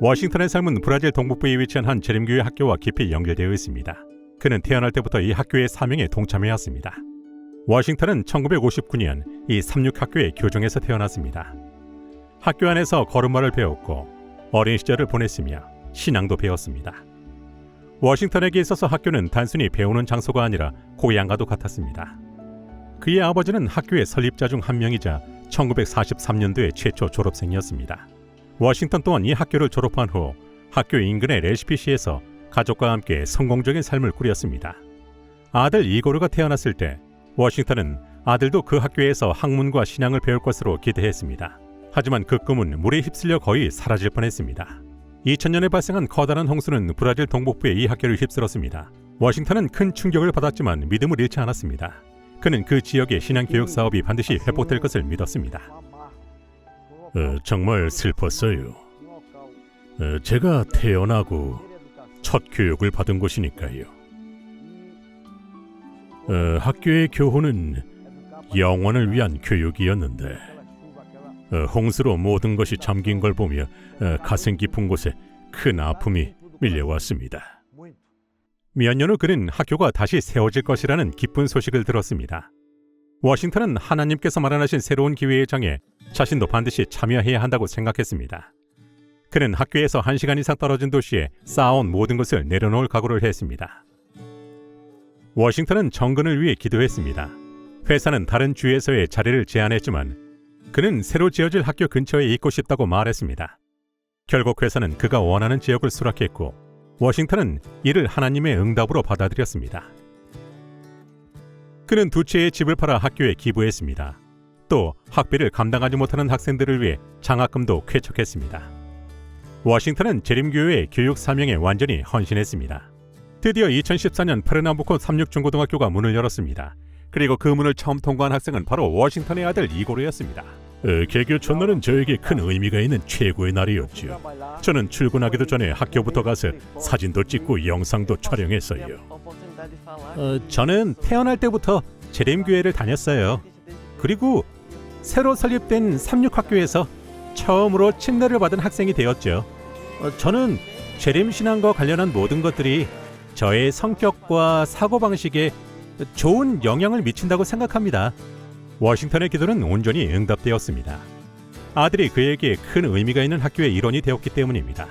워싱턴의 삶은 브라질 동북부에 위치한 한 재림교회 학교와 깊이 연결되어 있습니다. 그는 태어날 때부터 이 학교의 사명에 동참해왔습니다. 워싱턴은 1959년 이 삼육학교의 교정에서 태어났습니다. 학교 안에서 걸음마를 배웠고 어린 시절을 보냈으며 신앙도 배웠습니다. 워싱턴에게 있어서 학교는 단순히 배우는 장소가 아니라 고향과도 같았습니다. 그의 아버지는 학교의 설립자 중 한 명이자 1943년도에 최초 졸업생이었습니다. 워싱턴 또한 이 학교를 졸업한 후 학교 인근의 레시피시에서 가족과 함께 성공적인 삶을 꾸렸습니다. 아들 이고르가 태어났을 때 워싱턴은 아들도 그 학교에서 학문과 신앙을 배울 것으로 기대했습니다. 하지만 그 꿈은 물에 휩쓸려 거의 사라질 뻔했습니다. 2000년에 발생한 커다란 홍수는 브라질 동북부의 이 학교를 휩쓸었습니다. 워싱턴은 큰 충격을 받았지만 믿음을 잃지 않았습니다. 그는 그 지역의 신앙교육 사업이 반드시 회복될 것을 믿었습니다. 정말 슬펐어요. 제가 태어나고 첫 교육을 받은 곳이니까요. 학교의 교훈은 영원을 위한 교육이었는데 홍수로 모든 것이 잠긴 걸 보며 가슴 깊은 곳에 큰 아픔이 밀려왔습니다. 몇 년 후 그는 학교가 다시 세워질 것이라는 기쁜 소식을 들었습니다. 워싱턴은 하나님께서 마련하신 새로운 기회의 장에 자신도 반드시 참여해야 한다고 생각했습니다. 그는 학교에서 1시간 이상 떨어진 도시에 쌓아온 모든 것을 내려놓을 각오를 했습니다. 워싱턴은 정근을 위해 기도했습니다. 회사는 다른 주에서의 자리를 제안했지만 그는 새로 지어질 학교 근처에 있고 싶다고 말했습니다. 결국 회사는 그가 원하는 지역을 수락했고 워싱턴은 이를 하나님의 응답으로 받아들였습니다. 그는 2채의 집을 팔아 학교에 기부했습니다. 또 학비를 감당하지 못하는 학생들을 위해 장학금도 쾌척했습니다. 워싱턴은 재림교회의 교육 사명에 완전히 헌신했습니다. 드디어 2014년 페르남부코 삼육중고등학교가 문을 열었습니다. 그리고 그 문을 처음 통과한 학생은 바로 워싱턴의 아들 이고르였습니다. 개교 첫날은 저에게 큰 의미가 있는 최고의 날이었죠. 저는 출근하기도 전에 학교부터 가서 사진도 찍고 영상도 촬영했어요. 저는 태어날 때부터 재림교회를 다녔어요. 그리고 새로 설립된 삼육학교에서 처음으로 침례를 받은 학생이 되었죠. 저는 재림신앙과 관련한 모든 것들이 저의 성격과 사고방식에 좋은 영향을 미친다고 생각합니다. 워싱턴의 기도는 온전히 응답되었습니다. 아들이 그에게 큰 의미가 있는 학교의 일원이 되었기 때문입니다.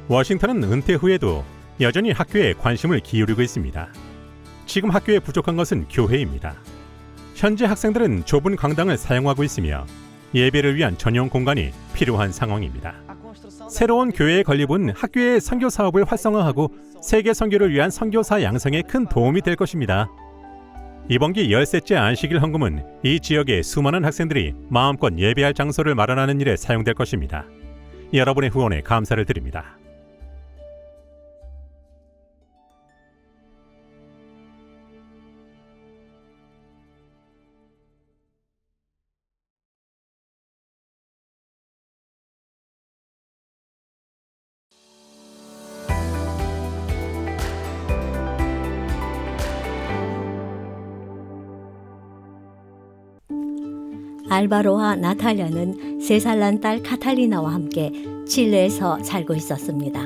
워싱턴은 은퇴 후에도 여전히 학교에 관심을 기울이고 있습니다. 지금 학교에 부족한 것은 교회입니다. 현재 학생들은 좁은 강당을 사용하고 있으며 예배를 위한 전용 공간이 필요한 상황입니다. 새로운 교회의 건립은 학교의 선교 사업을 활성화하고 세계 선교를 위한 선교사 양성에 큰 도움이 될 것입니다. 이번 기 13째 안식일 헌금은 이 지역의 수많은 학생들이 마음껏 예배할 장소를 마련하는 일에 사용될 것입니다. 여러분의 후원에 감사를 드립니다. 알바로와 나탈리아는 3살 난 딸 카탈리나와 함께 칠레에서 살고 있었습니다.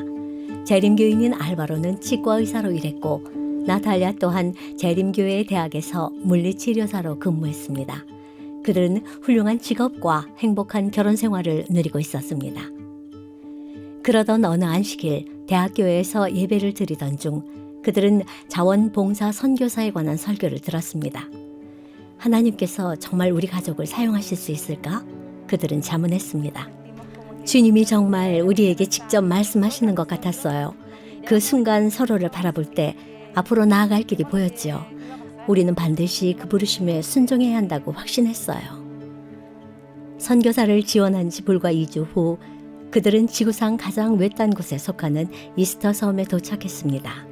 재림교인인 알바로는 치과의사로 일했고 나탈리아 또한 재림교회 대학에서 물리치료사로 근무했습니다. 그들은 훌륭한 직업과 행복한 결혼 생활을 누리고 있었습니다. 그러던 어느 안식일 대학교에서 예배를 드리던 중 그들은 자원봉사 선교사에 관한 설교를 들었습니다. 하나님께서 정말 우리 가족을 사용하실 수 있을까? 그들은 자문했습니다. 주님이 정말 우리에게 직접 말씀하시는 것 같았어요. 그 순간 서로를 바라볼 때 앞으로 나아갈 길이 보였지요. 우리는 반드시 그 부르심에 순종해야 한다고 확신했어요. 선교사를 지원한 지 불과 2주 후 그들은 지구상 가장 외딴 곳에 속하는 이스터 섬에 도착했습니다.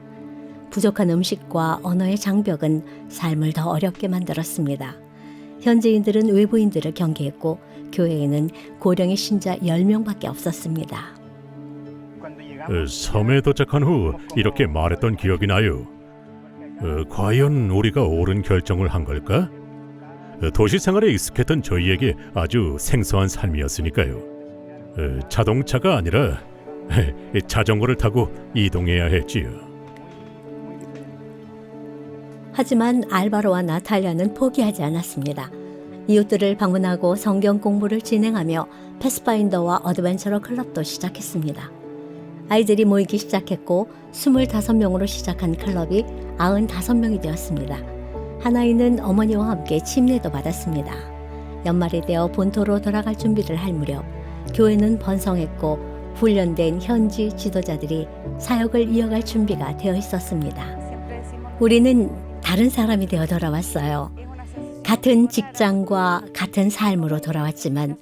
부족한 음식과 언어의 장벽은 삶을 더 어렵게 만들었습니다. 현지인들은 외부인들을 경계했고 교회에는 고령의 신자 10명밖에 없었습니다. 섬에 도착한 후 이렇게 말했던 기억이 나요. 과연 우리가 옳은 결정을 한 걸까? 도시 생활에 익숙했던 저희에게 아주 생소한 삶이었으니까요. 자동차가 아니라 자전거를 타고 이동해야 했지요. 하지만 알바로와 나탈리아는 포기하지 않았습니다. 이웃들을 방문하고 성경 공부를 진행하며 패스파인더와 어드벤처러 클럽도 시작했습니다. 아이들이 모이기 시작했고 25명으로 시작한 클럽이 95명이 되었습니다. 한 아이는 어머니와 함께 침례도 받았습니다. 연말이 되어 본토로 돌아갈 준비를 할 무렵 교회는 번성했고 훈련된 현지 지도자들이 사역을 이어갈 준비가 되어 있었습니다. 우리는 다른 사람이 되어 돌아왔어요. 같은 직장과 같은 삶으로 돌아왔지만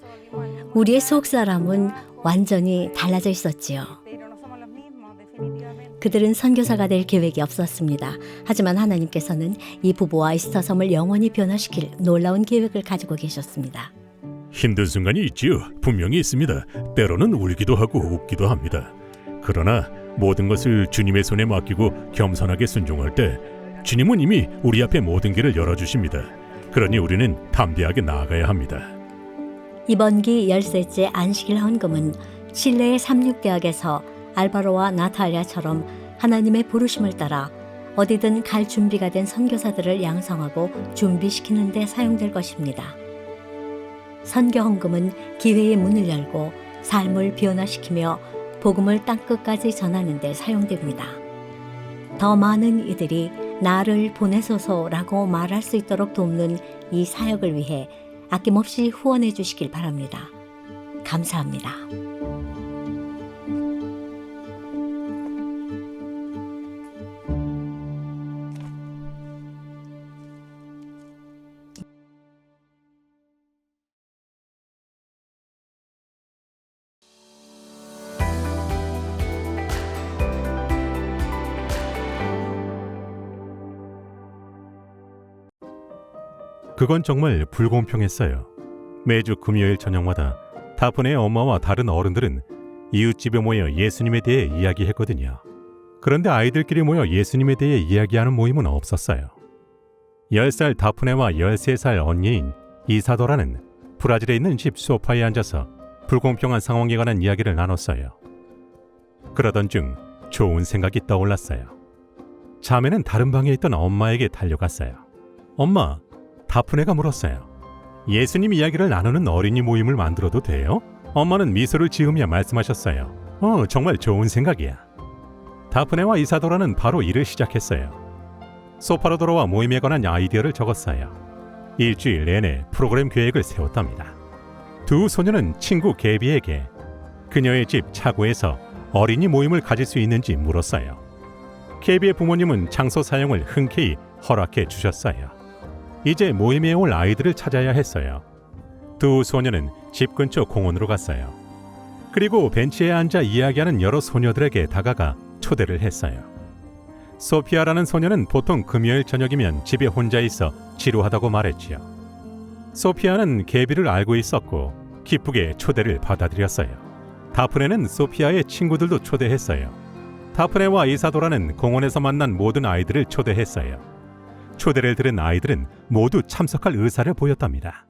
우리의 속사람은 완전히 달라져 있었지요. 그들은 선교사가 될 계획이 없었습니다. 하지만 하나님께서는 이 부부와 이스터 섬을 영원히 변화시킬 놀라운 계획을 가지고 계셨습니다. 힘든 순간이 있지요. 분명히 있습니다. 때로는 울기도 하고 웃기도 합니다. 그러나 모든 것을 주님의 손에 맡기고 겸손하게 순종할 때 주님은 이미 우리 앞에 모든 길을 열어주십니다. 그러니 우리는 담대하게 나아가야 합니다. 이번 기 13째 안식일 헌금은 칠레의 삼육대학에서 알바로와 나탈리아처럼 하나님의 부르심을 따라 어디든 갈 준비가 된 선교사들을 양성하고 준비시키는 데 사용될 것입니다. 선교 헌금은 기회의 문을 열고 삶을 변화시키며 복음을 땅끝까지 전하는 데 사용됩니다. 더 많은 이들이 나를 보내소서라고 말할 수 있도록 돕는 이 사역을 위해 아낌없이 후원해 주시길 바랍니다. 감사합니다. 그건 정말 불공평했어요. 매주 금요일 저녁마다 다프네의 엄마와 다른 어른들은 이웃집에 모여 예수님에 대해 이야기했거든요. 그런데 아이들끼리 모여 예수님에 대해 이야기하는 모임은 없었어요. 10살 다프네와 13살 언니인 이사도라는 브라질에 있는 집 소파에 앉아서 불공평한 상황에 관한 이야기를 나눴어요. 그러던 중 좋은 생각이 떠올랐어요. 자매는 다른 방에 있던 엄마에게 달려갔어요. 엄마, 다프네가 물었어요. 예수님 이야기를 나누는 어린이 모임을 만들어도 돼요? 엄마는 미소를 지으며 말씀하셨어요. 정말 좋은 생각이야. 다프네와 이사도라는 바로 일을 시작했어요. 소파로 돌아와 모임에 관한 아이디어를 적었어요. 일주일 내내 프로그램 계획을 세웠답니다. 두 소녀는 친구 게비에게 그녀의 집 차고에서 어린이 모임을 가질 수 있는지 물었어요. 게비의 부모님은 장소 사용을 흔쾌히 허락해 주셨어요. 이제 모임에 올 아이들을 찾아야 했어요. 두 소녀는 집 근처 공원으로 갔어요. 그리고 벤치에 앉아 이야기하는 여러 소녀들에게 다가가 초대를 했어요. 소피아라는 소녀는 보통 금요일 저녁이면 집에 혼자 있어 지루하다고 말했지요. 소피아는 게비를 알고 있었고 기쁘게 초대를 받아들였어요. 다프네는 소피아의 친구들도 초대했어요. 다프네와 이사도라는 공원에서 만난 모든 아이들을 초대했어요. 초대를 들은 아이들은 모두 참석할 의사를 보였답니다.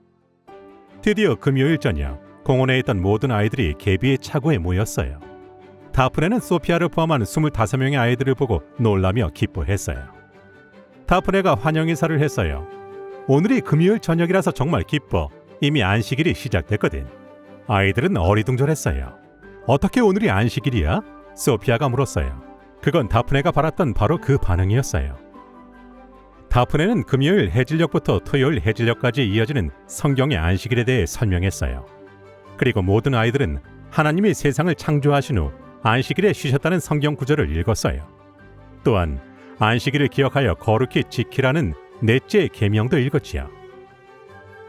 드디어 금요일 저녁 공원에 있던 모든 아이들이 게비의 차고에 모였어요. 다프네는 소피아를 포함한 25명의 아이들을 보고 놀라며 기뻐했어요. 다프네가 환영 인사를 했어요. 오늘이 금요일 저녁이라서 정말 기뻐. 이미 안식일이 시작됐거든. 아이들은 어리둥절했어요. 어떻게 오늘이 안식일이야? 소피아가 물었어요. 그건 다프네가 바랐던 바로 그 반응이었어요. 다프네는 금요일 해질녘부터 토요일 해질녘까지 이어지는 성경의 안식일에 대해 설명했어요. 그리고 모든 아이들은 하나님이 세상을 창조하신 후 안식일에 쉬셨다는 성경 구절을 읽었어요. 또한 안식일을 기억하여 거룩히 지키라는 넷째 계명도 읽었지요.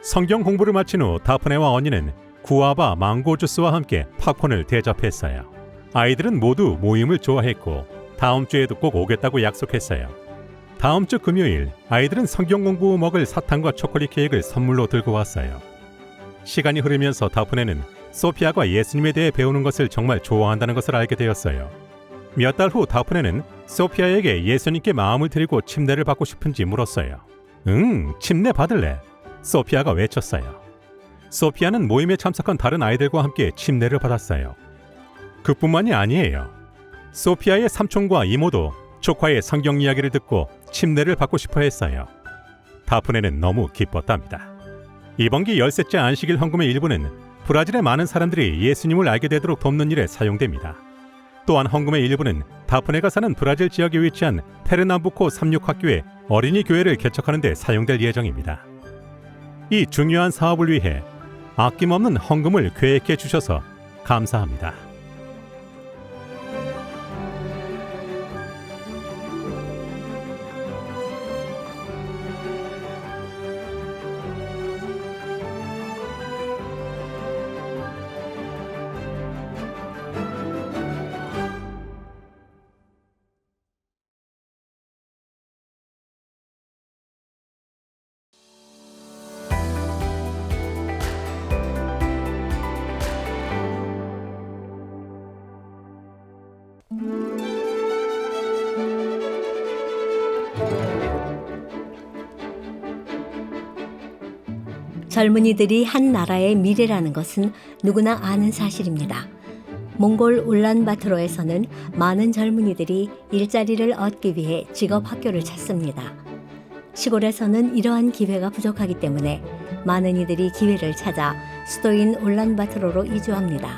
성경 공부를 마친 후 다프네와 언니는 구아바 망고 주스와 함께 팝콘을 대접했어요. 아이들은 모두 모임을 좋아했고 다음 주에도 꼭 오겠다고 약속했어요. 다음 주 금요일 아이들은 성경 공부 후 먹을 사탕과 초콜릿 케이크를 선물로 들고 왔어요. 시간이 흐르면서 다프네는 소피아가 예수님에 대해 배우는 것을 정말 좋아한다는 것을 알게 되었어요. 몇 달 후 다프네는 소피아에게 예수님께 마음을 드리고 침례를 받고 싶은지 물었어요. 침례 받을래? 소피아가 외쳤어요. 소피아는 모임에 참석한 다른 아이들과 함께 침례를 받았어요. 그뿐만이 아니에요. 소피아의 삼촌과 이모도 조카의 성경 이야기를 듣고 침례를 받고 싶어 했어요. 다프네는 너무 기뻤답니다. 이번 기 13째 안식일 헌금의 일부는 브라질의 많은 사람들이 예수님을 알게 되도록 돕는 일에 사용됩니다. 또한 헌금의 일부는 다프네가 사는 브라질 지역에 위치한 페르남부코 삼육학교의 어린이 교회를 개척하는 데 사용될 예정입니다. 이 중요한 사업을 위해 아낌없는 헌금을 계획해 주셔서 감사합니다. 젊은이들이 한 나라의 미래라는 것은 누구나 아는 사실입니다. 몽골 울란바토르에서는 많은 젊은이들이 일자리를 얻기 위해 직업학교를 찾습니다. 시골에서는 이러한 기회가 부족하기 때문에 많은 이들이 기회를 찾아 수도인 울란바토르로 이주합니다.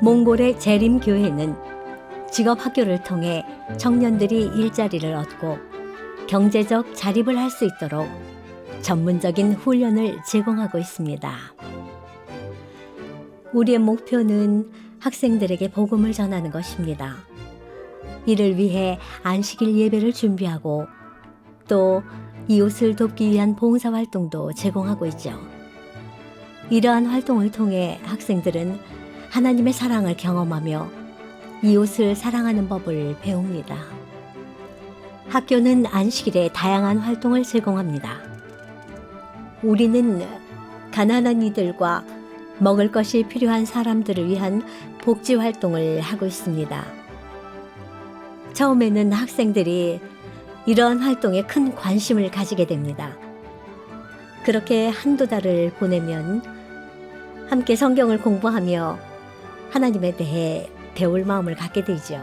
몽골의 재림교회는 직업학교를 통해 청년들이 일자리를 얻고 경제적 자립을 할 수 있도록 전문적인 훈련을 제공하고 있습니다. 우리의 목표는 학생들에게 복음을 전하는 것입니다. 이를 위해 안식일 예배를 준비하고 또 이웃을 돕기 위한 봉사활동도 제공하고 있죠. 이러한 활동을 통해 학생들은 하나님의 사랑을 경험하며 이웃을 사랑하는 법을 배웁니다. 학교는 안식일에 다양한 활동을 제공합니다. 우리는 가난한 이들과 먹을 것이 필요한 사람들을 위한 복지 활동을 하고 있습니다. 처음에는 학생들이 이러한 활동에 큰 관심을 가지게 됩니다. 그렇게 한두 달을 보내면 함께 성경을 공부하며 하나님에 대해 배울 마음을 갖게 되죠.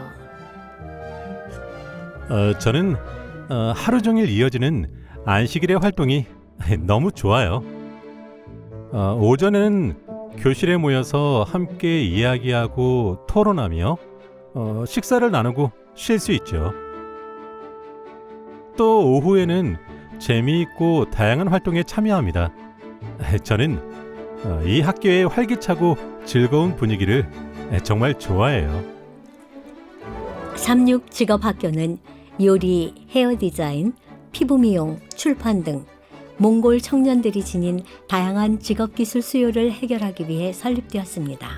저는 하루 종일 이어지는 안식일의 활동이 너무 좋아요. 오전은 교실에 모여서 함께 이야기하고 토론하며 식사를 나누고 쉴 수 있죠. 또 오후에는 재미있고 다양한 활동에 참여합니다. 저는 이 학교의 활기차고 즐거운 분위기를 정말 좋아해요. 삼육직업학교는 요리, 헤어 디자인, 피부 미용, 출판 등 몽골 청년들이 지닌 다양한 직업기술 수요를 해결하기 위해 설립되었습니다.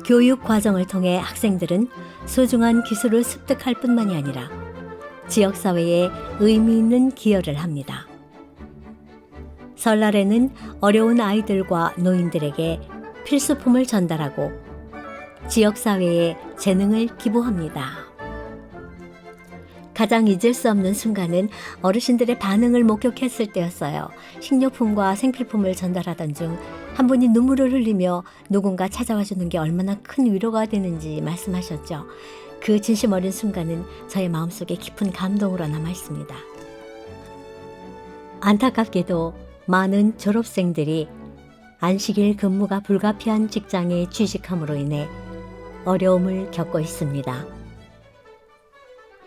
교육 과정을 통해 학생들은 소중한 기술을 습득할 뿐만이 아니라 지역사회에 의미 있는 기여를 합니다. 설날에는 어려운 아이들과 노인들에게 필수품을 전달하고 지역사회에 재능을 기부합니다. 가장 잊을 수 없는 순간은 어르신들의 반응을 목격했을 때였어요. 식료품과 생필품을 전달하던 중 한 분이 눈물을 흘리며 누군가 찾아와 주는 게 얼마나 큰 위로가 되는지 말씀하셨죠. 그 진심 어린 순간은 저의 마음속에 깊은 감동으로 남아 있습니다. 안타깝게도 많은 졸업생들이 안식일 근무가 불가피한 직장에 취직함으로 인해 어려움을 겪고 있습니다.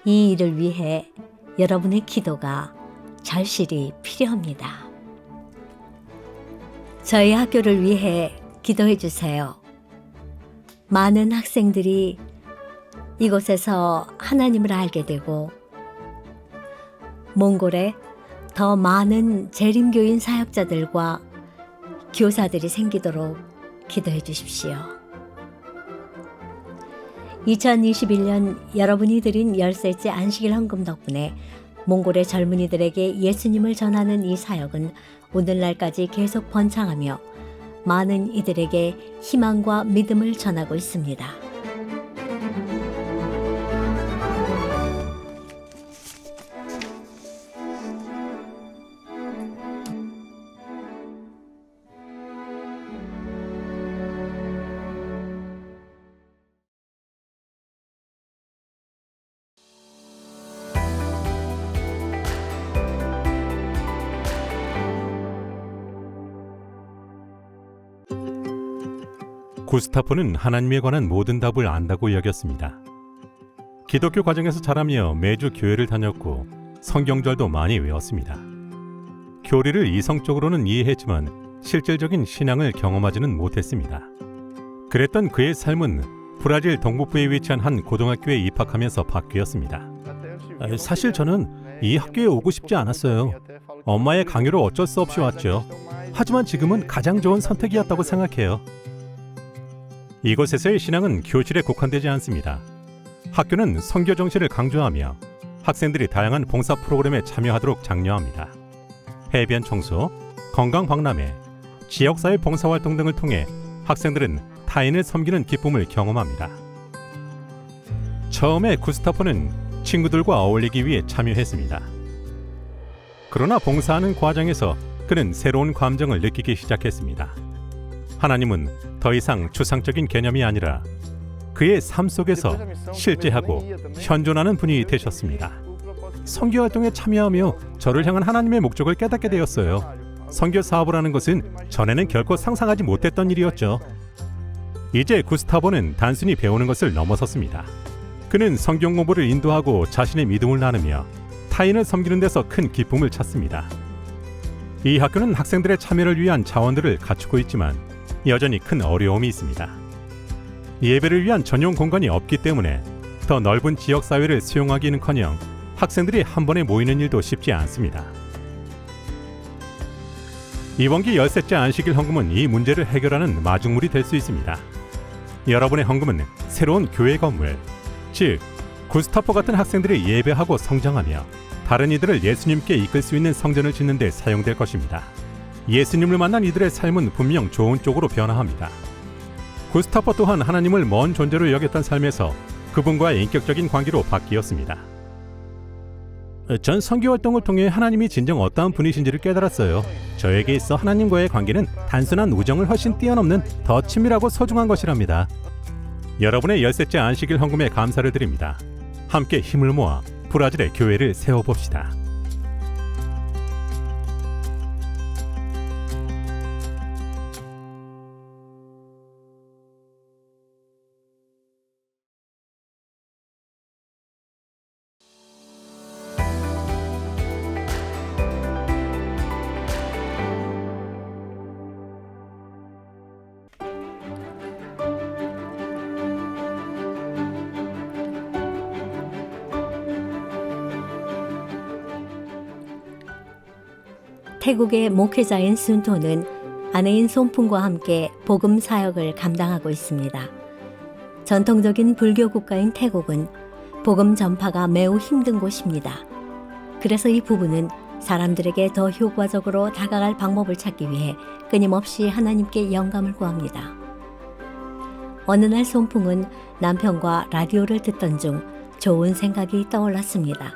이 일을 위해 여러분의 기도가 절실히 필요합니다. 저희 학교를 위해 기도해 주세요. 많은 학생들이 이곳에서 하나님을 알게 되고 몽골에 더 많은 재림교인 사역자들과 교사들이 생기도록 기도해 주십시오. 2021년 여러분이 드린 13째 안식일 헌금 덕분에 몽골의 젊은이들에게 예수님을 전하는 이 사역은 오늘날까지 계속 번창하며 많은 이들에게 희망과 믿음을 전하고 있습니다. 구스타포는 하나님에 관한 모든 답을 안다고 여겼습니다. 기독교 과정에서 자라며 매주 교회를 다녔고 성경절도 많이 외웠습니다. 교리를 이성적으로는 이해했지만 실질적인 신앙을 경험하지는 못했습니다. 그랬던 그의 삶은 브라질 동북부에 위치한 한 고등학교에 입학하면서 바뀌었습니다. 사실 저는 이 학교에 오고 싶지 않았어요. 엄마의 강요로 어쩔 수 없이 왔죠. 하지만 지금은 가장 좋은 선택이었다고 생각해요. 이곳에서의 신앙은 교실에 국한되지 않습니다. 학교는 선교 정신을 강조하며 학생들이 다양한 봉사 프로그램에 참여하도록 장려합니다. 해변 청소, 건강 박람회, 지역사회 봉사활동 등을 통해 학생들은 타인을 섬기는 기쁨을 경험합니다. 처음에 구스타포는 친구들과 어울리기 위해 참여했습니다. 그러나 봉사하는 과정에서 그는 새로운 감정을 느끼기 시작했습니다. 하나님은 더 이상 추상적인 개념이 아니라 그의 삶 속에서 실제하고 현존하는 분이 되셨습니다. 선교 활동에 참여하며 저를 향한 하나님의 목적을 깨닫게 되었어요. 선교 사업을 하는 것은 전에는 결코 상상하지 못했던 일이었죠. 이제 구스타보는 단순히 배우는 것을 넘어섰습니다. 그는 성경 공부를 인도하고 자신의 믿음을 나누며 타인을 섬기는 데서 큰 기쁨을 찾습니다. 이 학교는 학생들의 참여를 위한 자원들을 갖추고 있지만 여전히 큰 어려움이 있습니다. 예배를 위한 전용 공간이 없기 때문에 더 넓은 지역사회를 수용하기는커녕 학생들이 한 번에 모이는 일도 쉽지 않습니다. 이번 기 13째 안식일 헌금은 이 문제를 해결하는 마중물이 될 수 있습니다. 여러분의 헌금은 새로운 교회 건물, 즉 구스타포 같은 학생들이 예배하고 성장하며 다른 이들을 예수님께 이끌 수 있는 성전을 짓는 데 사용될 것입니다. 예수님을 만난 이들의 삶은 분명 좋은 쪽으로 변화합니다. 구스타포 또한 하나님을 먼 존재로 여겼던 삶에서 그분과의 인격적인 관계로 바뀌었습니다. 전 선교 활동을 통해 하나님이 진정 어떠한 분이신지를 깨달았어요. 저에게 있어 하나님과의 관계는 단순한 우정을 훨씬 뛰어넘는 더 친밀하고 소중한 것이랍니다. 여러분의 13째 안식일 헌금에 감사를 드립니다. 함께 힘을 모아 브라질의 교회를 세워봅시다. 태국의 목회자인 순토는 아내인 솜풍과 함께 복음 사역을 감당하고 있습니다. 전통적인 불교 국가인 태국은 복음 전파가 매우 힘든 곳입니다. 그래서 이 부부는 사람들에게 더 효과적으로 다가갈 방법을 찾기 위해 끊임없이 하나님께 영감을 구합니다. 어느 날 솜풍은 남편과 라디오를 듣던 중 좋은 생각이 떠올랐습니다.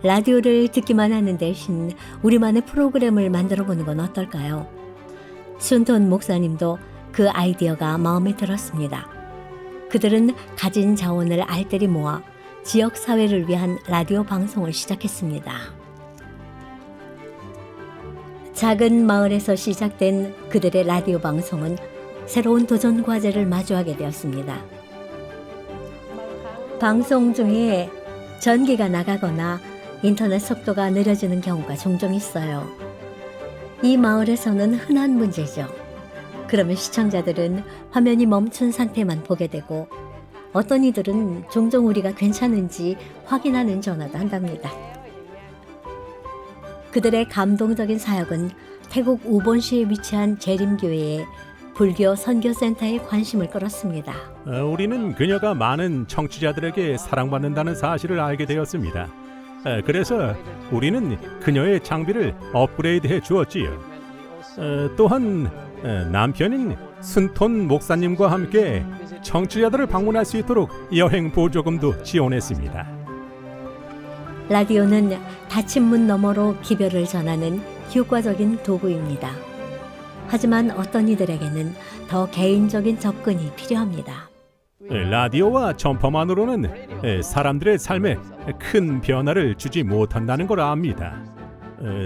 라디오를 듣기만 하는 대신 우리만의 프로그램을 만들어보는 건 어떨까요? 순톤 목사님도 그 아이디어가 마음에 들었습니다. 그들은 가진 자원을 알뜰히 모아 지역사회를 위한 라디오 방송을 시작했습니다. 작은 마을에서 시작된 그들의 라디오 방송은 새로운 도전 과제를 마주하게 되었습니다. 방송 중에 전기가 나가거나 인터넷 속도가 느려지는 경우가 종종 있어요. 이 마을에서는 흔한 문제죠. 그러면 시청자들은 화면이 멈춘 상태만 보게 되고 어떤 이들은 종종 우리가 괜찮은지 확인하는 전화도 한답니다. 그들의 감동적인 사역은 태국 우본시에 위치한 재림교회의 불교 선교센터에 관심을 끌었습니다. 우리는 그녀가 많은 청취자들에게 사랑받는다는 사실을 알게 되었습니다. 그래서 우리는 그녀의 장비를 업그레이드해 주었지요. 또한 남편인 순톤 목사님과 함께 청취자들을 방문할 수 있도록 여행 보조금도 지원했습니다. 라디오는 닫힌 문 너머로 기별을 전하는 효과적인 도구입니다. 하지만 어떤 이들에게는 더 개인적인 접근이 필요합니다. 라디오와 전파만으로는 사람들의 삶에 큰 변화를 주지 못한다는 걸 압니다.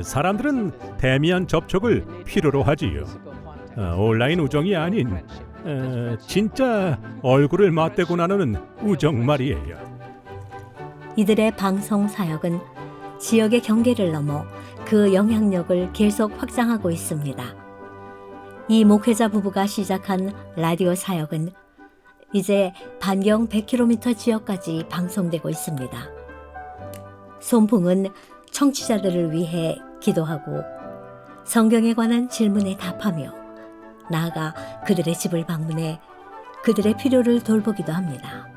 사람들은 대면 접촉을 필요로 하지요. 온라인 우정이 아닌 진짜 얼굴을 맞대고 나누는 우정 말이에요. 이들의 방송 사역은 지역의 경계를 넘어 그 영향력을 계속 확장하고 있습니다. 이 목회자 부부가 시작한 라디오 사역은 이제 반경 100km 지역까지 방송되고 있습니다. 손풍은 청취자들을 위해 기도하고 성경에 관한 질문에 답하며 나아가 그들의 집을 방문해 그들의 필요를 돌보기도 합니다.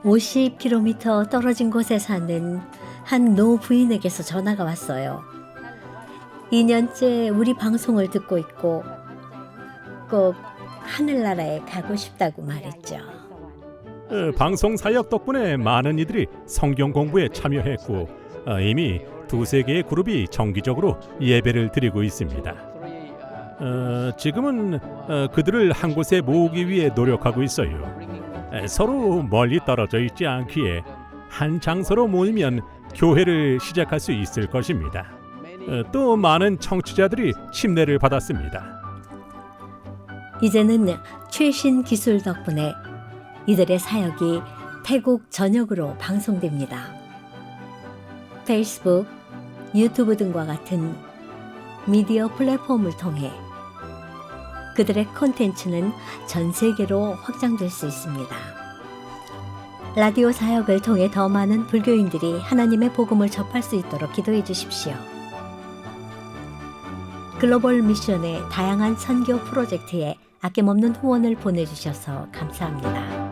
50km 떨어진 곳에 사는 한 노 부인에게서 전화가 왔어요. 2년째 우리 방송을 듣고 있고 꼭 하늘나라에 가고 싶다고 말했죠. 방송 사역 덕분에 많은 이들이 성경 공부에 참여했고 이미 2-3개의 그룹이 정기적으로 예배를 드리고 있습니다. 지금은 그들을 한 곳에 모으기 위해 노력하고 있어요. 서로 멀리 떨어져 있지 않기에 한 장소로 모이면 교회를 시작할 수 있을 것입니다. 또 많은 청취자들이 침례를 받았습니다. 이제는 최신 기술 덕분에 이들의 사역이 태국 전역으로 방송됩니다. 페이스북, 유튜브 등과 같은 미디어 플랫폼을 통해 그들의 콘텐츠는 전 세계로 확장될 수 있습니다. 라디오 사역을 통해 더 많은 불교인들이 하나님의 복음을 접할 수 있도록 기도해 주십시오. 글로벌 미션의 다양한 선교 프로젝트에 아낌없는 후원을 보내주셔서 감사합니다.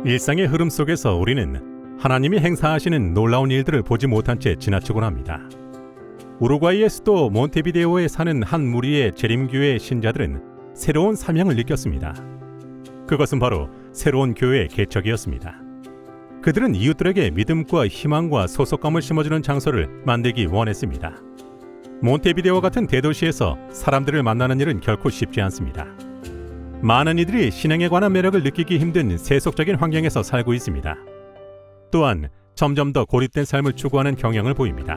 일상의 흐름 속에서 우리는 하나님이 행사하시는 놀라운 일들을 보지 못한 채 지나치곤 합니다. 우루과이의 수도 몬테비데오에 사는 한 무리의 재림교회 신자들은 새로운 사명을 느꼈습니다. 그것은 바로 새로운 교회 개척이었습니다. 그들은 이웃들에게 믿음과 희망과 소속감을 심어주는 장소를 만들기 원했습니다. 몬테비데오 같은 대도시에서 사람들을 만나는 일은 결코 쉽지 않습니다. 많은 이들이 신앙에 관한 매력을 느끼기 힘든 세속적인 환경에서 살고 있습니다. 또한 점점 더 고립된 삶을 추구하는 경향을 보입니다.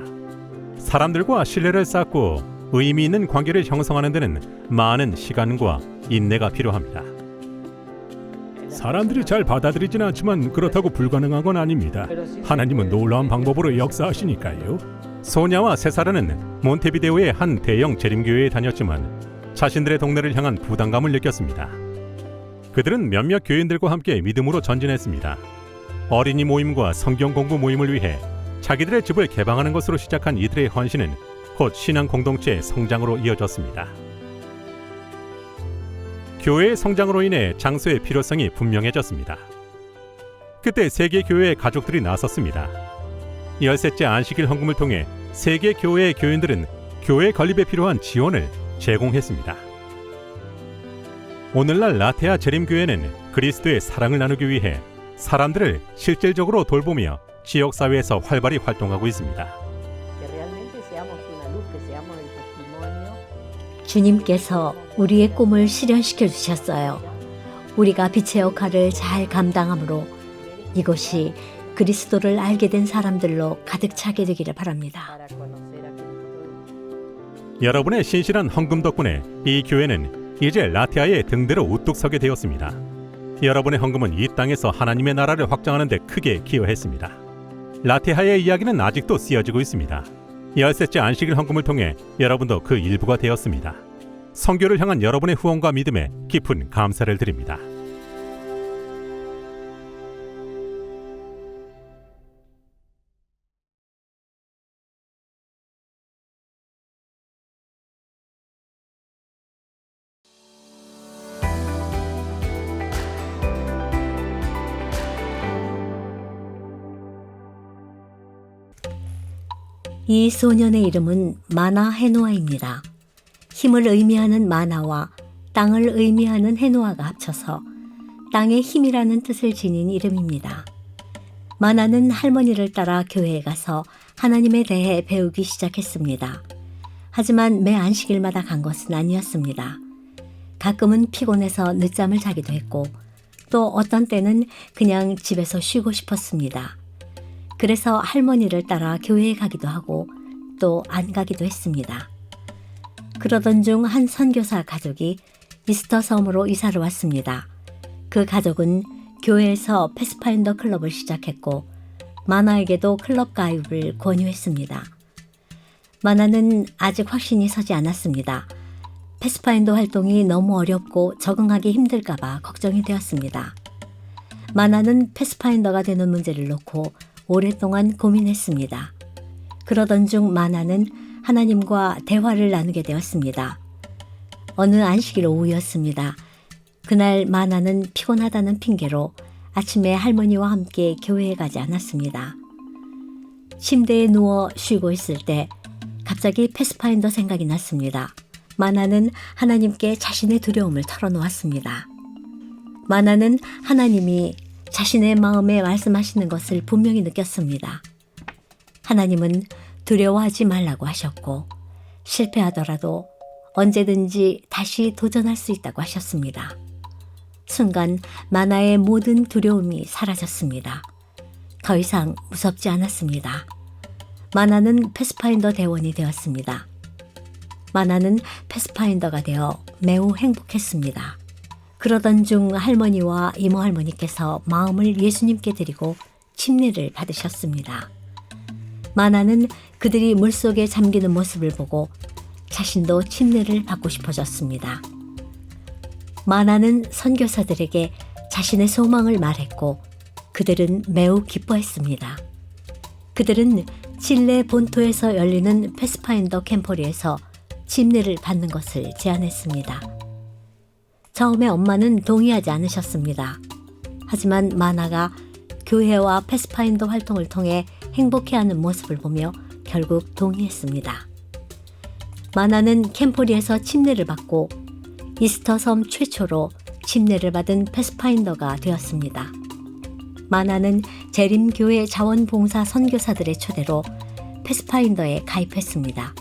사람들과 신뢰를 쌓고 의미 있는 관계를 형성하는 데는 많은 시간과 인내가 필요합니다. 사람들이 잘 받아들이진 않지만 그렇다고 불가능한 건 아닙니다. 하나님은 놀라운 방법으로 역사하시니까요. 소냐와 세사르는 몬테비데오의 한 대형 재림교회에 다녔지만 자신들의 동네를 향한 부담감을 느꼈습니다. 그들은 몇몇 교인들과 함께 믿음으로 전진했습니다. 어린이 모임과 성경 공부 모임을 위해 자기들의 집을 개방하는 것으로 시작한 이들의 헌신은 곧 신앙 공동체의 성장으로 이어졌습니다. 교회의 성장으로 인해 장소의 필요성이 분명해졌습니다. 그때 세계 교회의 가족들이 나섰습니다. 13째 안식일 헌금을 통해 세계 교회의 교인들은 교회 건립에 필요한 지원을 제공했습니다. 오늘날 라테아 재림교회는 그리스도의 사랑을 나누기 위해 사람들을 실질적으로 돌보며 지역사회에서 활발히 활동하고 있습니다. 주님께서 우리의 꿈을 실현시켜 주셨어요. 우리가 빛의 역할을 잘 감당함으로 이곳이 그리스도를 알게 된 사람들로 가득 차게 되기를 바랍니다. 여러분의 신실한 헌금 덕분에 이 교회는 이제 라테아의 등대로 우뚝 서게 되었습니다. 여러분의 헌금은 이 땅에서 하나님의 나라를 확장하는 데 크게 기여했습니다. 라테아의 이야기는 아직도 쓰여지고 있습니다. 13째 안식일 헌금을 통해 여러분도 그 일부가 되었습니다. 선교를 향한 여러분의 후원과 믿음에 깊은 감사를 드립니다. 이 소년의 이름은 마나 헤노아입니다. 힘을 의미하는 마나와 땅을 의미하는 헤노아가 합쳐서 땅의 힘이라는 뜻을 지닌 이름입니다. 마나는 할머니를 따라 교회에 가서 하나님에 대해 배우기 시작했습니다. 하지만 매 안식일마다 간 것은 아니었습니다. 가끔은 피곤해서 늦잠을 자기도 했고 또 어떤 때는 그냥 집에서 쉬고 싶었습니다. 그래서 할머니를 따라 교회에 가기도 하고 또 안 가기도 했습니다. 그러던 중 한 선교사 가족이 이스터 섬으로 이사를 왔습니다. 그 가족은 교회에서 패스파인더 클럽을 시작했고 마나에게도 클럽 가입을 권유했습니다. 마나는 아직 확신이 서지 않았습니다. 패스파인더 활동이 너무 어렵고 적응하기 힘들까봐 걱정이 되었습니다. 마나는 패스파인더가 되는 문제를 놓고 오랫동안 고민했습니다. 그러던 중 마나는 하나님과 대화를 나누게 되었습니다. 어느 안식일 오후였습니다. 그날 마나는 피곤하다는 핑계로 아침에 할머니와 함께 교회에 가지 않았습니다. 침대에 누워 쉬고 있을 때 갑자기 패스파인더 생각이 났습니다. 마나는 하나님께 자신의 두려움을 털어놓았습니다. 마나는 하나님이 자신의 마음에 말씀하시는 것을 분명히 느꼈습니다. 하나님은 두려워하지 말라고 하셨고 실패하더라도 언제든지 다시 도전할 수 있다고 하셨습니다. 순간 마나의 모든 두려움이 사라졌습니다. 더 이상 무섭지 않았습니다. 마나는 패스파인더 대원이 되었습니다. 마나는 패스파인더가 되어 매우 행복했습니다. 그러던 중 할머니와 이모할머니께서 마음을 예수님께 드리고 침례를 받으셨습니다. 마나는 그들이 물속에 잠기는 모습을 보고 자신도 침례를 받고 싶어졌습니다. 마나는 선교사들에게 자신의 소망을 말했고 그들은 매우 기뻐했습니다. 그들은 칠레 본토에서 열리는 패스파인더 캠퍼리에서 침례를 받는 것을 제안했습니다. 처음에 엄마는 동의하지 않으셨습니다. 하지만 마나가 교회와 패스파인더 활동을 통해 행복해하는 모습을 보며 결국 동의했습니다. 마나는 캠퍼리에서 침례를 받고 이스터 섬 최초로 침례를 받은 패스파인더가 되었습니다. 마나는 재림교회 자원봉사 선교사들의 초대로 패스파인더에 가입했습니다.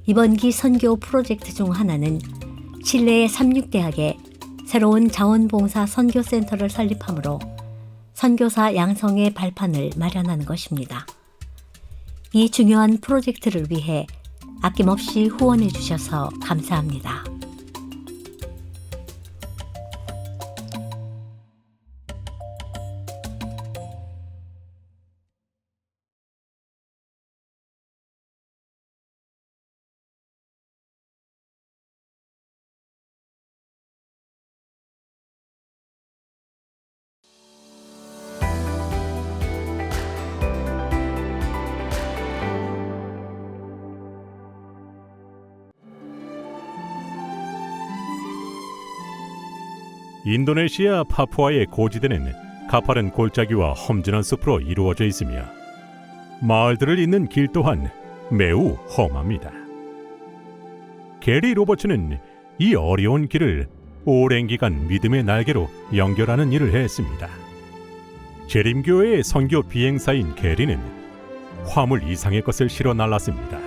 이번 기 선교 프로젝트 중 하나는 칠레의 삼육대학에 새로운 자원봉사 선교센터를 설립하므로 선교사 양성의 발판을 마련하는 것입니다. 이 중요한 프로젝트를 위해 아낌없이 후원해 주셔서 감사합니다. 인도네시아 파푸아의 고지대는 가파른 골짜기와 험준한 숲으로 이루어져 있으며 마을들을 잇는 길 또한 매우 험합니다. 게리 로버츠는 이 어려운 길을 오랜 기간 믿음의 날개로 연결하는 일을 했습니다. 재림교회의 선교 비행사인 게리는 화물 이상의 것을 실어 날랐습니다.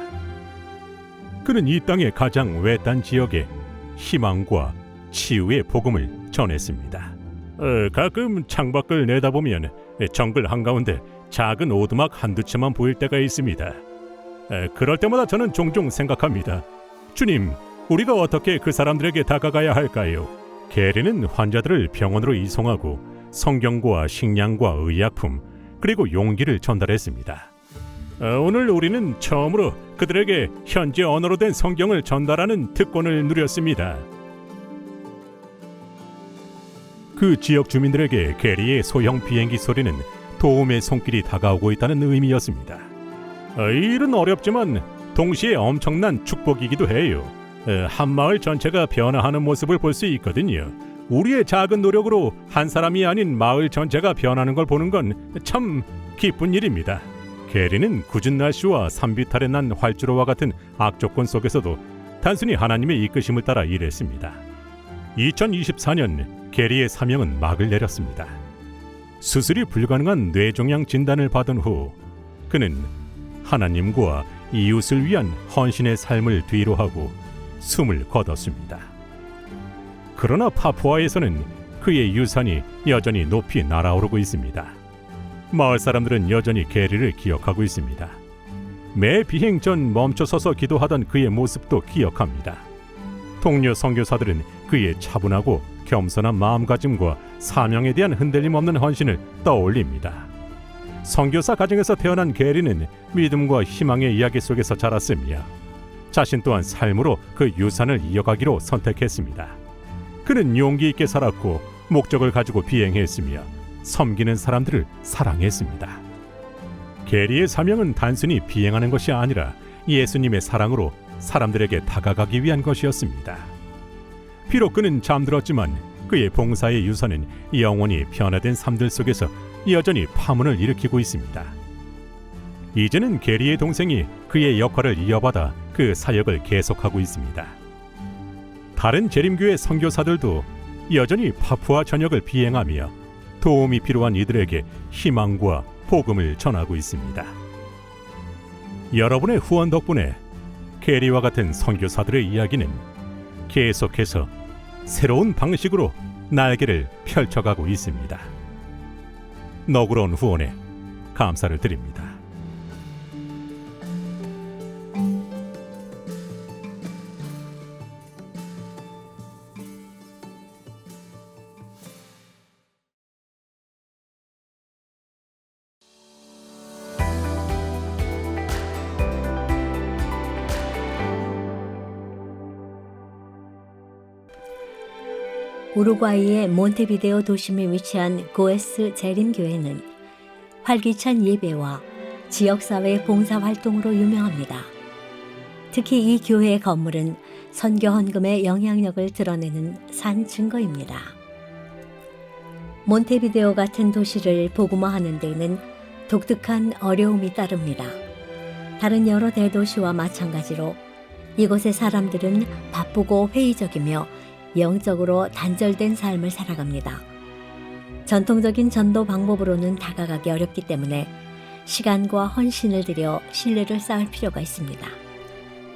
그는 이 땅의 가장 외딴 지역에 희망과 치유의 복음을 전했습니다. 가끔 창밖을 내다보면 정글 한가운데 작은 오두막 한두 채만 보일 때가 있습니다. 그럴 때마다 저는 종종 생각합니다. 주님, 우리가 어떻게 그 사람들에게 다가가야 할까요? 게리는 환자들을 병원으로 이송하고 성경과 식량과 의약품 그리고 용기를 전달했습니다. 오늘 우리는 처음으로 그들에게 현지 언어로 된 성경을 전달하는 특권을 누렸습니다. 그 지역 주민들에게 게리의 소형 비행기 소리는 도움의 손길이 다가오고 있다는 의미였습니다. 이 일은 어렵지만 동시에 엄청난 축복이기도 해요. 한 마을 전체가 변화하는 모습을 볼 수 있거든요. 우리의 작은 노력으로 한 사람이 아닌 마을 전체가 변하는 걸 보는 건 참 기쁜 일입니다. 게리는 굳은 날씨와 산비탈에 난 활주로와 같은 악조건 속에서도 단순히 하나님의 이끄심을 따라 일했습니다. 2024년 게리의 사명은 막을 내렸습니다. 수술이 불가능한 뇌종양 진단을 받은 후 그는 하나님과 이웃을 위한 헌신의 삶을 뒤로하고 숨을 거뒀습니다. 그러나 파푸아에서는 그의 유산이 여전히 높이 날아오르고 있습니다. 마을 사람들은 여전히 게리를 기억하고 있습니다. 매 비행 전 멈춰서서 기도하던 그의 모습도 기억합니다. 동료 선교사들은 그의 차분하고 겸손한 마음가짐과 사명에 대한 흔들림 없는 헌신을 떠올립니다. 선교사 가정에서 태어난 게리는 믿음과 희망의 이야기 속에서 자랐으며 자신 또한 삶으로 그 유산을 이어가기로 선택했습니다. 그는 용기 있게 살았고 목적을 가지고 비행했으며 섬기는 사람들을 사랑했습니다. 게리의 사명은 단순히 비행하는 것이 아니라 예수님의 사랑으로 사람들에게 다가가기 위한 것이었습니다. 비록 그는 잠들었지만 그의 봉사의 유산은 영원히 변화된 삶들 속에서 여전히 파문을 일으키고 있습니다. 이제는 게리의 동생이 그의 역할을 이어받아 그 사역을 계속하고 있습니다. 다른 재림교회 선교사들도 여전히 파푸아 전역을 비행하며 도움이 필요한 이들에게 희망과 복음을 전하고 있습니다. 여러분의 후원 덕분에 게리와 같은 선교사들의 이야기는 계속해서 새로운 방식으로 날개를 펼쳐가고 있습니다. 너그러운 후원에 감사를 드립니다. 우루과이의 몬테비데오 도심에 위치한 고에스 재림교회는 활기찬 예배와 지역사회 봉사활동으로 유명합니다. 특히 이 교회의 건물은 선교 헌금의 영향력을 드러내는 산 증거입니다. 몬테비데오 같은 도시를 복음화하는 데에는 독특한 어려움이 따릅니다. 다른 여러 대도시와 마찬가지로 이곳의 사람들은 바쁘고 회의적이며 영적으로 단절된 삶을 살아갑니다. 전통적인 전도 방법으로는 다가가기 어렵기 때문에 시간과 헌신을 들여 신뢰를 쌓을 필요가 있습니다.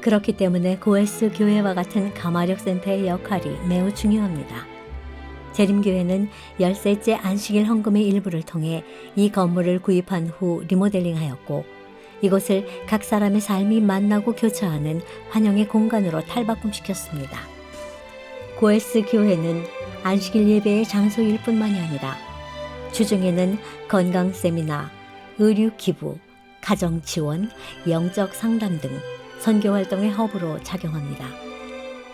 그렇기 때문에 고에스 교회와 같은 가마력 센터의 역할이 매우 중요합니다. 재림교회는 10세째 안식일 헌금의 일부를 통해 이 건물을 구입한 후 리모델링하였고 이곳을 각 사람의 삶이 만나고 교차하는 환영의 공간으로 탈바꿈시켰습니다. 고에스 교회는 안식일 예배의 장소일 뿐만이 아니라 주중에는 건강 세미나, 의류 기부, 가정 지원, 영적 상담 등 선교 활동의 허브로 작용합니다.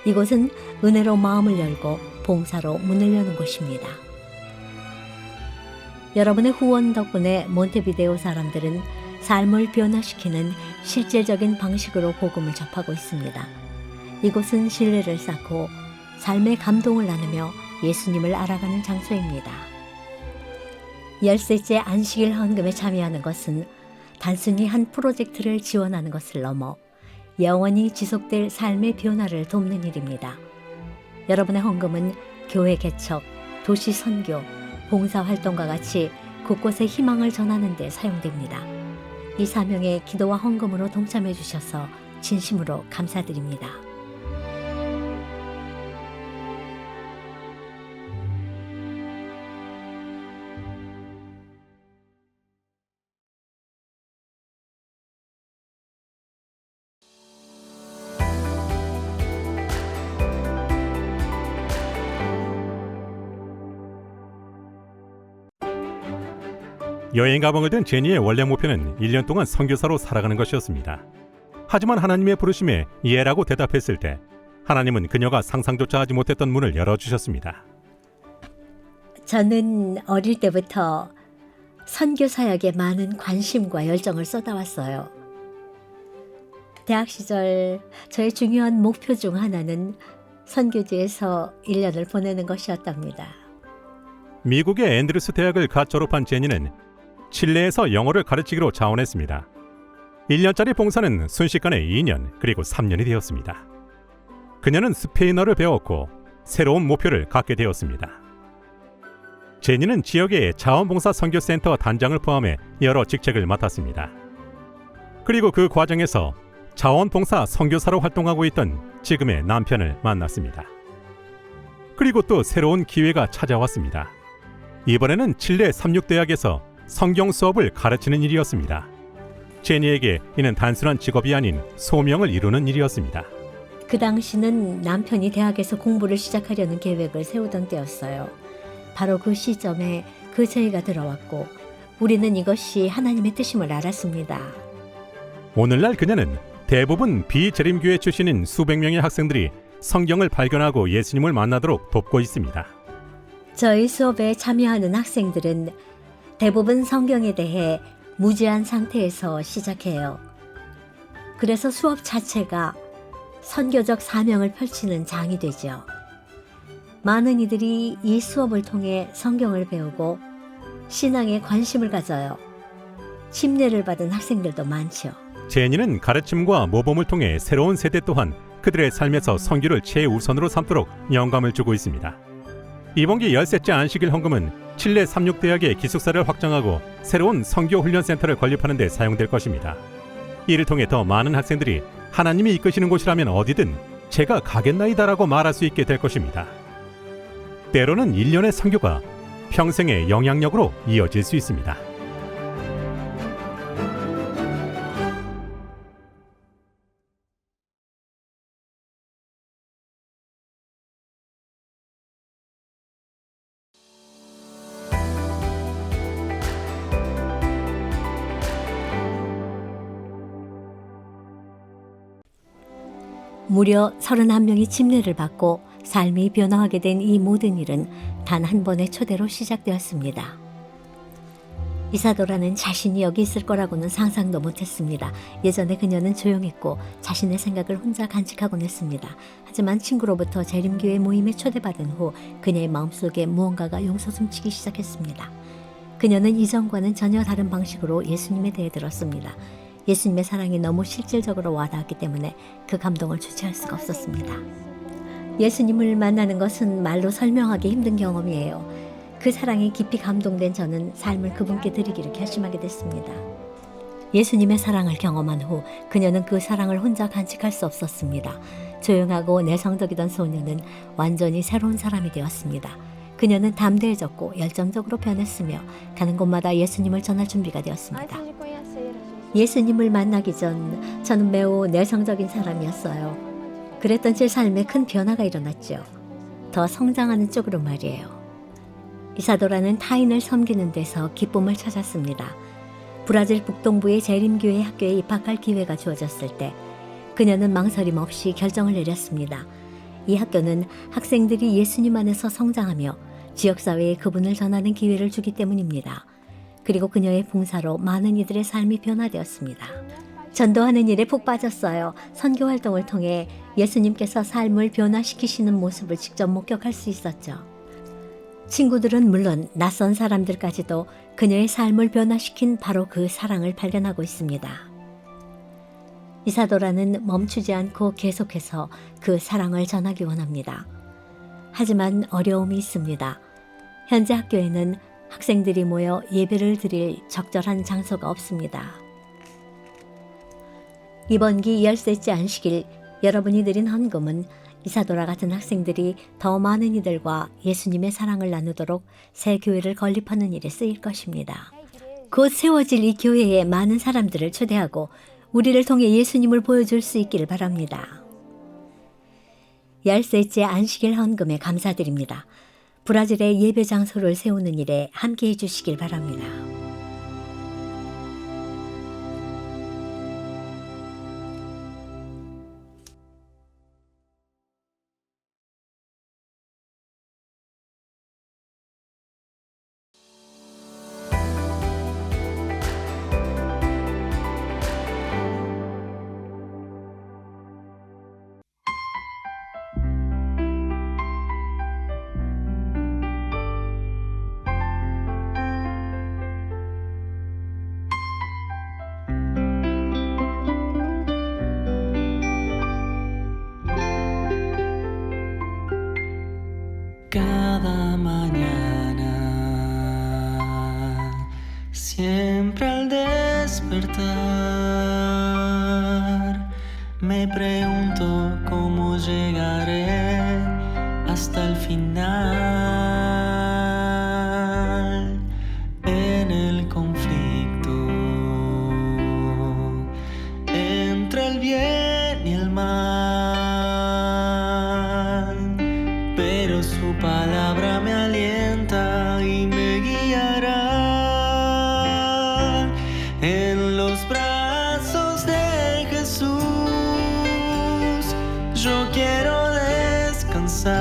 이곳은 은혜로 마음을 열고 봉사로 문을 여는 곳입니다. 여러분의 후원 덕분에 몬테비데오 사람들은 삶을 변화시키는 실제적인 방식으로 복음을 접하고 있습니다. 이곳은 신뢰를 쌓고 삶의 감동을 나누며 예수님을 알아가는 장소입니다. 10세째 안식일 헌금에 참여하는 것은 단순히 한 프로젝트를 지원하는 것을 넘어 영원히 지속될 삶의 변화를 돕는 일입니다. 여러분의 헌금은 교회 개척, 도시 선교, 봉사활동과 같이 곳곳에 희망을 전하는 데 사용됩니다. 이 사명에 기도와 헌금으로 동참해 주셔서 진심으로 감사드립니다. 여행 가방을 든 제니의 원래 목표는 1년 동안 선교사로 살아가는 것이었습니다. 하지만 하나님의 부르심에 예라고 대답했을 때 하나님은 그녀가 상상조차 하지 못했던 문을 열어주셨습니다. 저는 어릴 때부터 선교 사역에 많은 관심과 열정을 쏟아왔어요. 대학 시절 저의 중요한 목표 중 하나는 선교지에서 1년을 보내는 것이었답니다. 미국의 앤드루스 대학을 갓 졸업한 제니는 칠레에서 영어를 가르치기로 자원했습니다. 1년짜리 봉사는 순식간에 2년 그리고 3년이 되었습니다. 그녀는 스페인어를 배웠고 새로운 목표를 갖게 되었습니다. 제니는 지역의 자원봉사 선교센터 단장을 포함해 여러 직책을 맡았습니다. 그리고 그 과정에서 자원봉사 선교사로 활동하고 있던 지금의 남편을 만났습니다. 그리고 또 새로운 기회가 찾아왔습니다. 이번에는 칠레 삼육대학에서 성경 수업을 가르치는 일이었습니다. 제니에게 이는 단순한 직업이 아닌 소명을 이루는 일이었습니다. 그 당시는 남편이 대학에서 공부를 시작하려는 계획을 세우던 때였어요. 바로 그 시점에 그 저희가 들어왔고 우리는 이것이 하나님의 뜻임을 알았습니다. 오늘날 그녀는 대부분 비재림교회 출신인 수백 명의 학생들이 성경을 발견하고 예수님을 만나도록 돕고 있습니다. 저희 수업에 참여하는 학생들은 대부분 성경에 대해 무지한 상태에서 시작해요. 그래서 수업 자체가 선교적 사명을 펼치는 장이 되죠. 많은 이들이 이 수업을 통해 성경을 배우고 신앙에 관심을 가져요. 침례를 받은 학생들도 많죠. 제니는 가르침과 모범을 통해 새로운 세대 또한 그들의 삶에서 선교를 최우선으로 삼도록 영감을 주고 있습니다. 이번기 13째 안식일 헌금은 칠레 삼육대학의 기숙사를 확장하고 새로운 선교훈련센터를 건립하는 데 사용될 것입니다. 이를 통해 더 많은 학생들이 하나님이 이끄시는 곳이라면 어디든 제가 가겠나이다라고 말할 수 있게 될 것입니다. 때로는 일련의 선교가 평생의 영향력으로 이어질 수 있습니다. 무려 31명이 침례를 받고 삶이 변화하게 된 이 모든 일은 단 한 번의 초대로 시작되었습니다. 이사도라는 자신이 여기 있을 거라고는 상상도 못했습니다. 예전에 그녀는 조용했고 자신의 생각을 혼자 간직하곤 했습니다. 하지만 친구로부터 재림교회 모임에 초대받은 후 그녀의 마음속에 무언가가 용솟음치기 시작했습니다. 그녀는 이전과는 전혀 다른 방식으로 예수님에 대해 들었습니다. 예수님의 사랑이 너무 실질적으로 와닿았기 때문에 그 감동을 주체할 수가 없었습니다. 예수님을 만나는 것은 말로 설명하기 힘든 경험이에요. 그 사랑에 깊이 감동된 저는 삶을 그분께 드리기를 결심하게 됐습니다. 예수님의 사랑을 경험한 후 그녀는 그 사랑을 혼자 간직할 수 없었습니다. 조용하고 내성적이던 소녀는 완전히 새로운 사람이 되었습니다. 그녀는 담대해졌고 열정적으로 변했으며 가는 곳마다 예수님을 전할 준비가 되었습니다. 예수님을 만나기 전 저는 매우 내성적인 사람이었어요. 그랬던 제 삶에 큰 변화가 일어났죠. 더 성장하는 쪽으로 말이에요. 이사도라는 타인을 섬기는 데서 기쁨을 찾았습니다. 브라질 북동부의 재림교회 학교에 입학할 기회가 주어졌을 때 그녀는 망설임 없이 결정을 내렸습니다. 이 학교는 학생들이 예수님 안에서 성장하며 지역사회에 그분을 전하는 기회를 주기 때문입니다. 그리고 그녀의 봉사로 많은 이들의 삶이 변화되었습니다. 전도하는 일에 푹 빠졌어요. 선교 활동을 통해 예수님께서 삶을 변화시키시는 모습을 직접 목격할 수 있었죠. 친구들은 물론 낯선 사람들까지도 그녀의 삶을 변화시킨 바로 그 사랑을 발견하고 있습니다. 이사도라는 멈추지 않고 계속해서 그 사랑을 전하기 원합니다. 하지만 어려움이 있습니다. 현재 학교에는 학생들이 모여 예배를 드릴 적절한 장소가 없습니다. 이번기 13째 안식일 여러분이 드린 헌금은 이사도라 같은 학생들이 더 많은 이들과 예수님의 사랑을 나누도록 새 교회를 건립하는 일에 쓰일 것입니다. 곧 세워질 이 교회에 많은 사람들을 초대하고 우리를 통해 예수님을 보여줄 수 있기를 바랍니다. 13째 안식일 헌금에 감사드립니다. 브라질의 예배 장소를 세우는 일에 함께해 주시길 바랍니다. Siempre al despertar me pregunto cómo llegaré hasta el final en el conflicto entre el bien y el mal, pero su palabra me alienta y me guiará en los brazos de Jesús. Yo quiero descansar,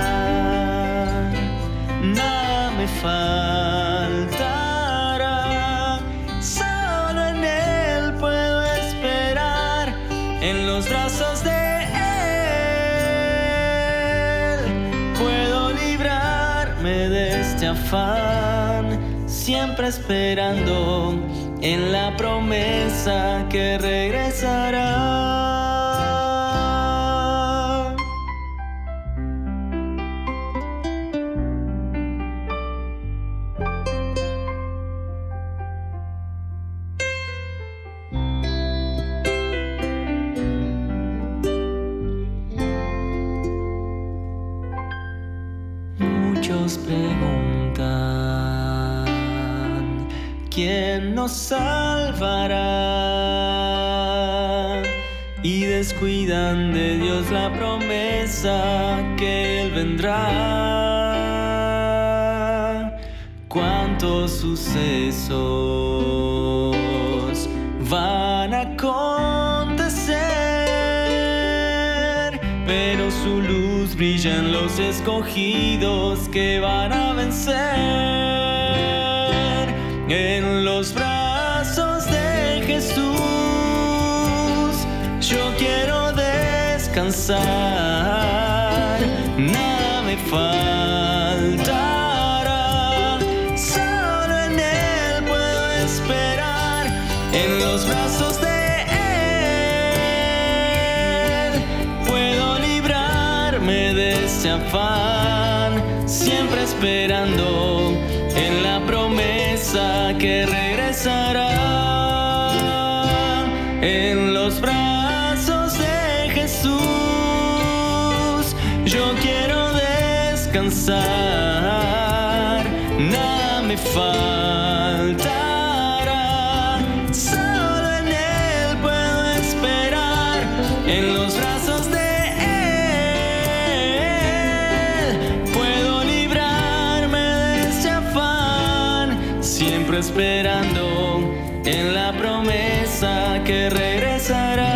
nada me faltará, solo en Él puedo esperar, en los brazos de Él puedo librarme de este afán, siempre esperando en la promesa que regresará. Muchos preguntan, ¿quién nos salvará? Y descuidan de Dios la promesa que Él vendrá. ¿Cuántos sucesos van a acontecer? Pero su luz brilla en los escogidos que van a vencer. En los brazos de Jesús yo quiero descansar, nada me faltará, solo en Él puedo esperar, en los brazos de Él puedo librarme de ese afán, siempre esperando en la promesa que regresará, en los brazos de Jesús yo quiero descansar, nada me faltará, solo en Él puedo esperar, en los brazos de Él puedo librarme de ese afán, siempre esperando en la promesa que regresará.